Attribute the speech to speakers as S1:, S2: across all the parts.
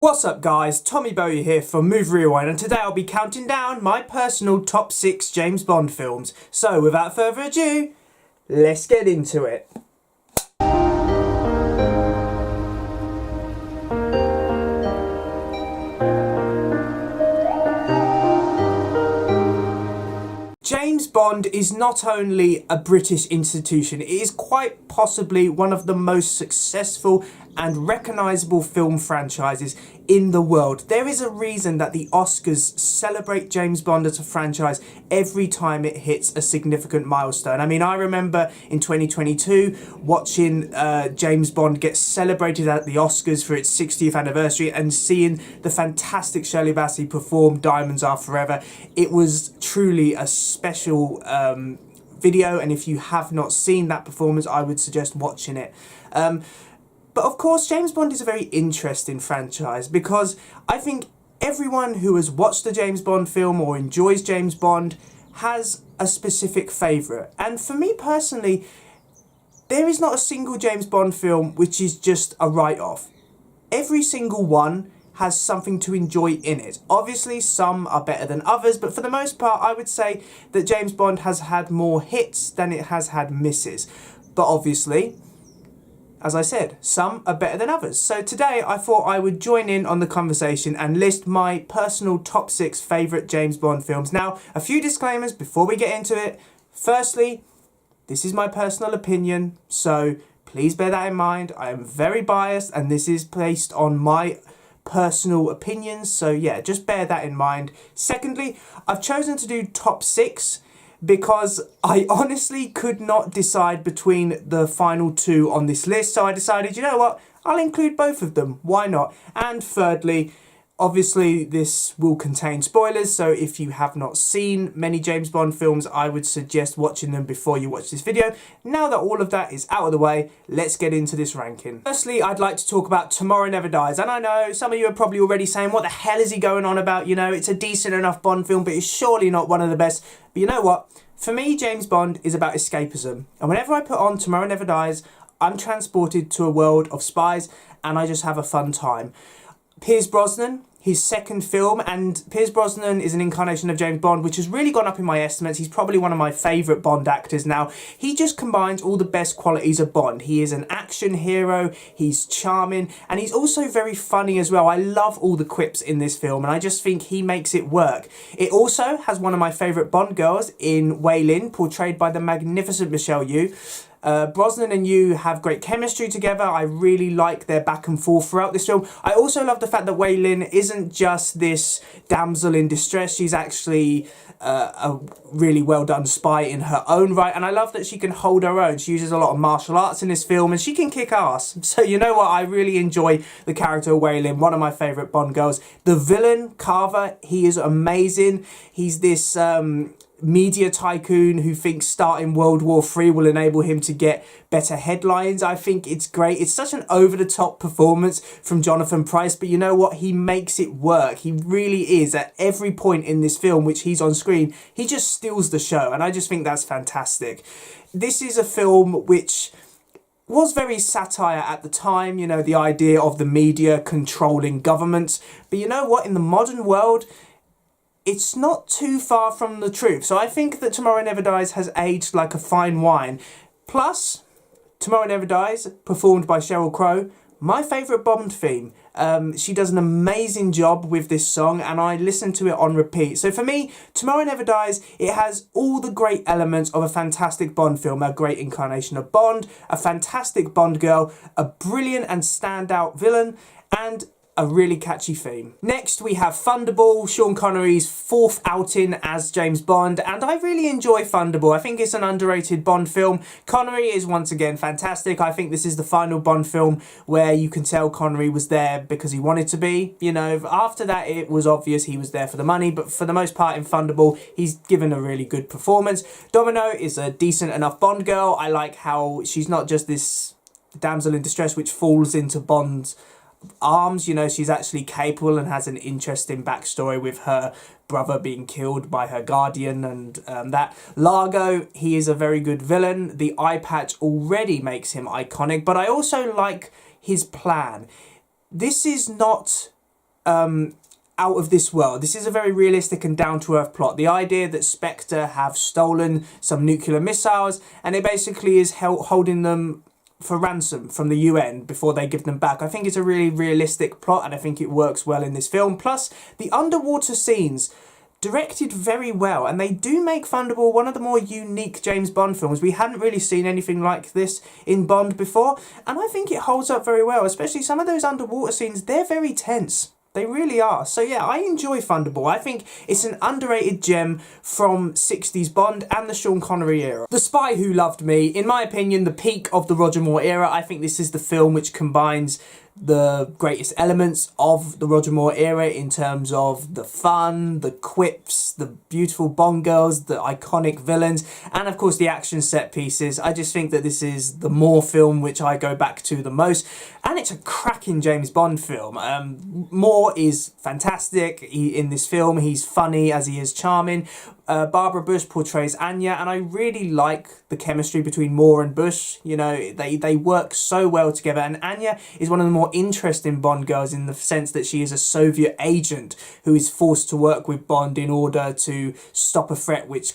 S1: What's up guys, Tommy Bowie here from Move Rewind, and today I'll be counting down my personal top 6 James Bond films. So without further ado, let's get into it. James Bond is not only a British institution, it is quite possibly one of the most successful and recognisable film franchises in the world. There is a reason that the Oscars celebrate James Bond as a franchise every time it hits a significant milestone. I mean, I remember in 2022 watching James Bond get celebrated at the Oscars for its 60th anniversary and seeing the fantastic Shirley Bassey perform Diamonds Are Forever. It was truly a special video, and if you have not seen that performance, I would suggest watching it. But of course, James Bond is a very interesting franchise because I think everyone who has watched a James Bond film or enjoys James Bond has a specific favourite. And for me personally, there is not a single James Bond film which is just a write-off. Every single one has something to enjoy in it. Obviously, some are better than others, but for the most part, I would say that James Bond has had more hits than it has had misses. But obviously, as I said, some are better than others. So today I thought I would join in on the conversation and list my personal top 6 favourite James Bond films. Now, a few disclaimers before we get into it. Firstly, this is my personal opinion, so please bear that in mind. I am very biased and this is based on my personal opinions, so yeah, just bear that in mind. Secondly, I've chosen to do top 6 because I honestly could not decide between the final two on this list, so I decided, you know what, I'll include both of them, why not? And thirdly, obviously this will contain spoilers, so if you have not seen many James Bond films, I would suggest watching them before you watch this video. Now that all of that is out of the way, let's get into this ranking. Firstly, I'd like to talk about Tomorrow Never Dies, and I know some of you are probably already saying, what the hell is he going on about? You know, it's a decent enough Bond film, but it's surely not one of the best. But you know what? For me, James Bond is about escapism, and whenever I put on Tomorrow Never Dies, I'm transported to a world of spies, and I just have a fun time. Pierce Brosnan, his second film, and Pierce Brosnan is an incarnation of James Bond which has really gone up in my estimates. He's probably one of my favourite Bond actors now. He just combines all the best qualities of Bond. He is an action hero, he's charming, and he's also very funny as well. I love all the quips in this film and I just think he makes it work. It also has one of my favourite Bond girls in Wei Lin, portrayed by the magnificent Michelle Yeoh. Brosnan and Yeoh have great chemistry together. I really like their back and forth throughout this film. I also love the fact that Wei Lin isn't just this damsel in distress. She's actually a really well done spy in her own right, and I love that she can hold her own. She uses a lot of martial arts in this film and she can kick ass. So you know what, I really enjoy the character of Wei Lin, one of my favourite Bond girls. The villain, Carver, he is amazing. He's this media tycoon who thinks starting World War III will enable him to get better headlines. I think it's great. It's such an over-the-top performance from Jonathan Pryce, but you know what? He makes it work. He really is. At every point in this film which he's on screen, he just steals the show, and I just think that's fantastic. This is a film which was very satire at the time, you know, the idea of the media controlling governments, but you know what? In the modern world, it's not too far from the truth. So I think that Tomorrow Never Dies has aged like a fine wine. Plus, Tomorrow Never Dies, performed by Sheryl Crow, my favourite Bond theme. She does an amazing job with this song and I listen to it on repeat. So for me, Tomorrow Never Dies, it has all the great elements of a fantastic Bond film. A great incarnation of Bond, a fantastic Bond girl, a brilliant and standout villain, and a really catchy theme. Next we have Thunderball, Sean Connery's 4th outing as James Bond, and I really enjoy Thunderball. I think it's an underrated Bond film. Connery is once again fantastic. I think this is the final Bond film where you can tell Connery was there because he wanted to be. You know, after that it was obvious he was there for the money, but for the most part in Thunderball he's given a really good performance. Domino is a decent enough Bond girl. I like how she's not just this damsel in distress which falls into Bond's arms. You know, she's actually capable and has an interesting backstory with her brother being killed by her guardian and that. Largo, he is a very good villain. The eye patch already makes him iconic, but I also like his plan. This is not out of this world. This is a very realistic and down-to-earth plot. The idea that Spectre have stolen some nuclear missiles and it basically is holding them for ransom from the UN before they give them back. I think it's a really realistic plot and I think it works well in this film. Plus, the underwater scenes directed very well, and they do make Thunderball one of the more unique James Bond films. We hadn't really seen anything like this in Bond before, and I think it holds up very well, especially some of those underwater scenes. They're very tense. They really are. So yeah, I enjoy Thunderball. I think it's an underrated gem from 60s Bond and the Sean Connery era. The Spy Who Loved Me, in my opinion, the peak of the Roger Moore era. I think this is the film which combines the greatest elements of the Roger Moore era in terms of the fun, the quips, the beautiful Bond girls, the iconic villains, and of course the action set pieces. I just think that this is the Moore film which I go back to the most, and it's a cracking James Bond film. Moore is fantastic in this film. He's funny as he is charming. Barbara Bush portrays Anya, and I really like the chemistry between Moore and Bush. You know, they work so well together, and Anya is one of the more interesting Bond girls in the sense that she is a Soviet agent who is forced to work with Bond in order to stop a threat which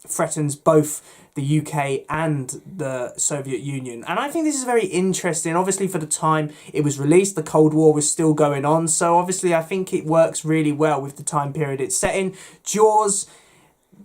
S1: threatens both the UK and the Soviet Union. And I think this is very interesting. Obviously, for the time it was released, the Cold War was still going on. So obviously, I think it works really well with the time period it's set in. Jaws,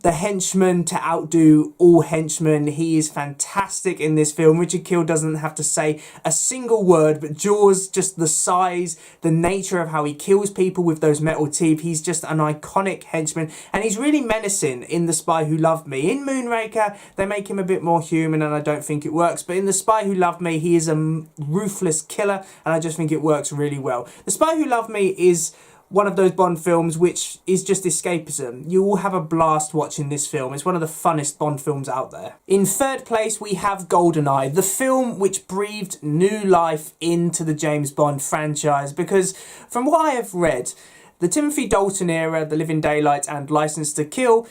S1: the henchman to outdo all henchmen. He is fantastic in this film. Richard Kiel doesn't have to say a single word, but Jaws, just the size, the nature of how he kills people with those metal teeth. He's just an iconic henchman, and he's really menacing in The Spy Who Loved Me. In Moonraker, they make him a bit more human, and I don't think it works. But in The Spy Who Loved Me, he is a ruthless killer, and I just think it works really well. The Spy Who Loved Me is one of those Bond films which is just escapism. You will have a blast watching this film. It's one of the funnest Bond films out there. In third place, we have GoldenEye, the film which breathed new life into the James Bond franchise, because from what I have read, the Timothy Dalton era, The Living Daylights and License to Kill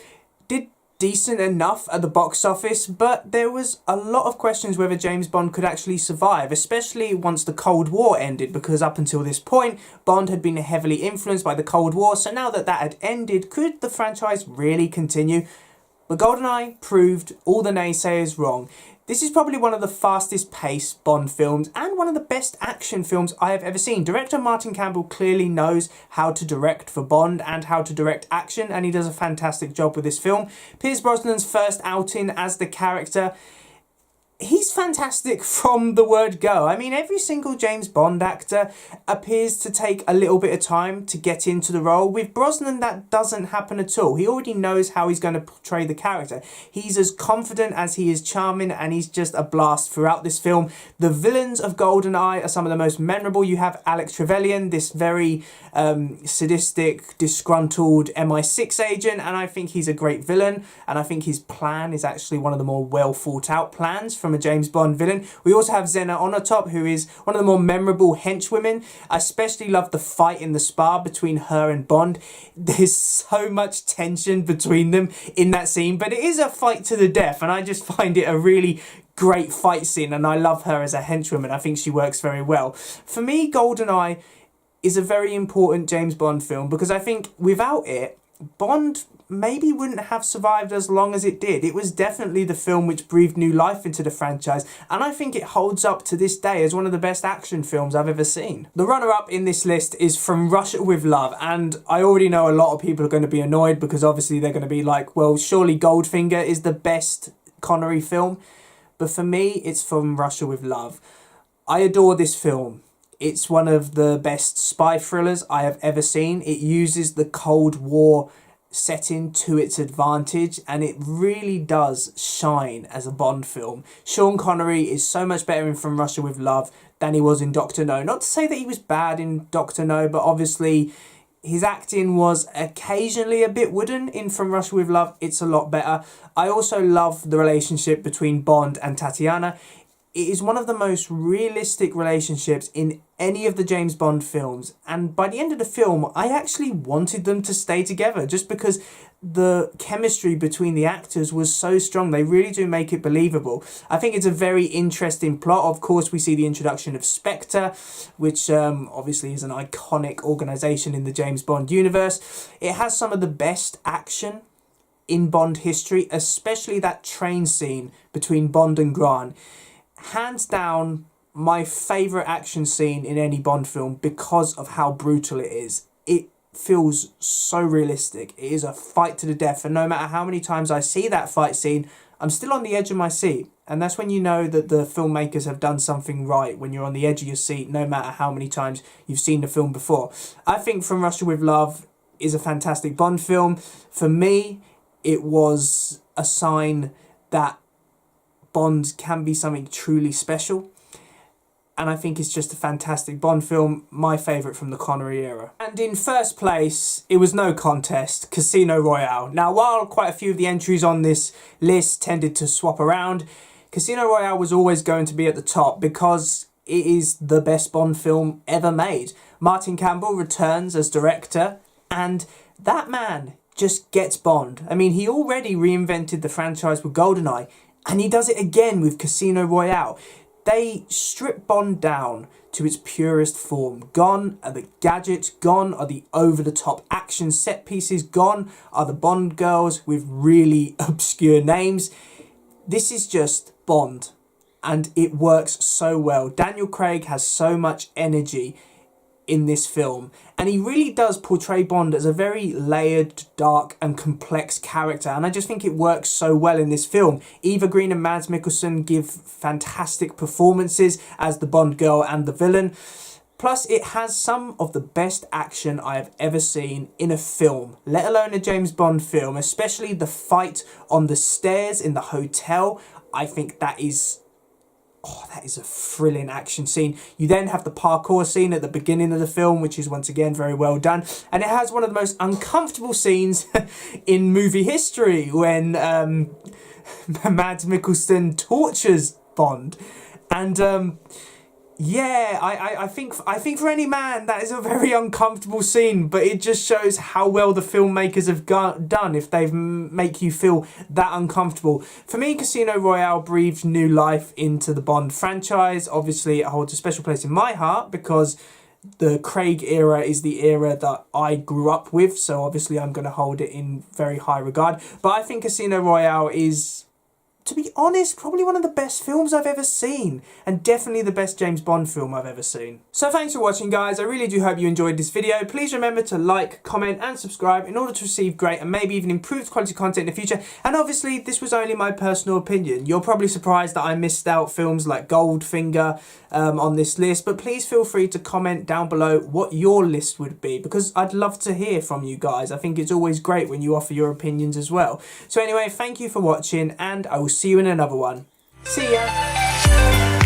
S1: did decent enough at the box office, but there was a lot of questions whether James Bond could actually survive, especially once the Cold War ended, because up until this point, Bond had been heavily influenced by the Cold War, so now that that had ended, could the franchise really continue? But GoldenEye proved all the naysayers wrong. This is probably one of the fastest paced Bond films and one of the best action films I have ever seen. Director Martin Campbell clearly knows how to direct for Bond and how to direct action, and he does a fantastic job with this film. Pierce Brosnan's first outing as the character, he's fantastic from the word go. I mean, every single James Bond actor appears to take a little bit of time to get into the role. With Brosnan, that doesn't happen at all. He already knows how he's going to portray the character. He's as confident as he is charming, and he's just a blast throughout this film. The villains of GoldenEye are some of the most memorable. You have Alex Trevelyan, this very sadistic, disgruntled MI6 agent, and I think he's a great villain, and I think his plan is actually one of the more well thought out plans from a James Bond villain. We also have Xena Onatop, who is one of the more memorable henchwomen. I especially love the fight in the spa between her and Bond. There's so much tension between them in that scene, but it is a fight to the death, and I just find it a really great fight scene, and I love her as a henchwoman. I think she works very well. For me, GoldenEye is a very important James Bond film, because I think without it, Bond maybe wouldn't have survived as long as it did. It was definitely the film which breathed new life into the franchise, and I think it holds up to this day as one of the best action films I've ever seen. The runner-up in this list is From Russia with Love, and I already know a lot of people are going to be annoyed, because obviously they're going to be like, well, surely Goldfinger is the best Connery film, but for me, it's From Russia with Love. I adore this film. It's one of the best spy thrillers I have ever seen. It uses the Cold War setting to its advantage, and it really does shine as a Bond film. Sean Connery is so much better in From Russia with Love than he was in Dr. No. Not to say that he was bad in Dr. No, but obviously his acting was occasionally a bit wooden. In From Russia with Love, it's a lot better. I also love the relationship between Bond and Tatiana. it is one of the most realistic relationships in any of the James Bond films. And by the end of the film, I actually wanted them to stay together just because the chemistry between the actors was so strong. They really do make it believable. I think it's a very interesting plot. Of course, we see the introduction of Spectre, which obviously is an iconic organisation in the James Bond universe. It has some of the best action in Bond history, especially that train scene between Bond and Grant. Hands down, my favourite action scene in any Bond film because of how brutal it is. It feels so realistic. It is a fight to the death, and no matter how many times I see that fight scene, I'm still on the edge of my seat. And that's when you know that the filmmakers have done something right, when you're on the edge of your seat no matter how many times you've seen the film before. I think From Russia With Love is a fantastic Bond film. For me, it was a sign that Bond can be something truly special. And I think it's just a fantastic Bond film, my favourite from the Connery era. And in first place, it was no contest, Casino Royale. Now, while quite a few of the entries on this list tended to swap around, Casino Royale was always going to be at the top because it is the best Bond film ever made. Martin Campbell returns as director, and that man just gets Bond. I mean, he already reinvented the franchise with GoldenEye, and he does it again with Casino Royale. They strip Bond down to its purest form. Gone are the gadgets, gone are the over-the-top action set pieces, gone are the Bond girls with really obscure names. This is just Bond, and it works so well. Daniel Craig has so much energy in this film, and he really does portray Bond as a very layered, dark and complex character, and I just think it works so well in this film. Eva Green and Mads Mikkelsen give fantastic performances as the Bond girl and the villain. Plus, it has some of the best action I have ever seen in a film, let alone a James Bond film, especially the fight on the stairs in the hotel. I think that is a thrilling action scene. You then have the parkour scene at the beginning of the film, which is once again very well done. And it has one of the most uncomfortable scenes in movie history when Mads Mikkelsen tortures Bond. And yeah, I think for any man that is a very uncomfortable scene, but it just shows how well the filmmakers have done if they make you feel that uncomfortable. For me, Casino Royale breathed new life into the Bond franchise. Obviously, it holds a special place in my heart because the Craig era is the era that I grew up with, so obviously I'm going to hold it in very high regard. But I think Casino Royale is, to be honest, probably one of the best films I've ever seen, and definitely the best James Bond film I've ever seen. So thanks for watching, guys. I really do hope you enjoyed this video. Please remember to like, comment and subscribe in order to receive great and maybe even improved quality content in the future. And obviously, this was only my personal opinion. You're probably surprised that I missed out films like Goldfinger on this list, but please feel free to comment down below what your list would be, because I'd love to hear from you guys. I think it's always great when you offer your opinions as well. So anyway, thank you for watching, and I will see you in another one. See ya!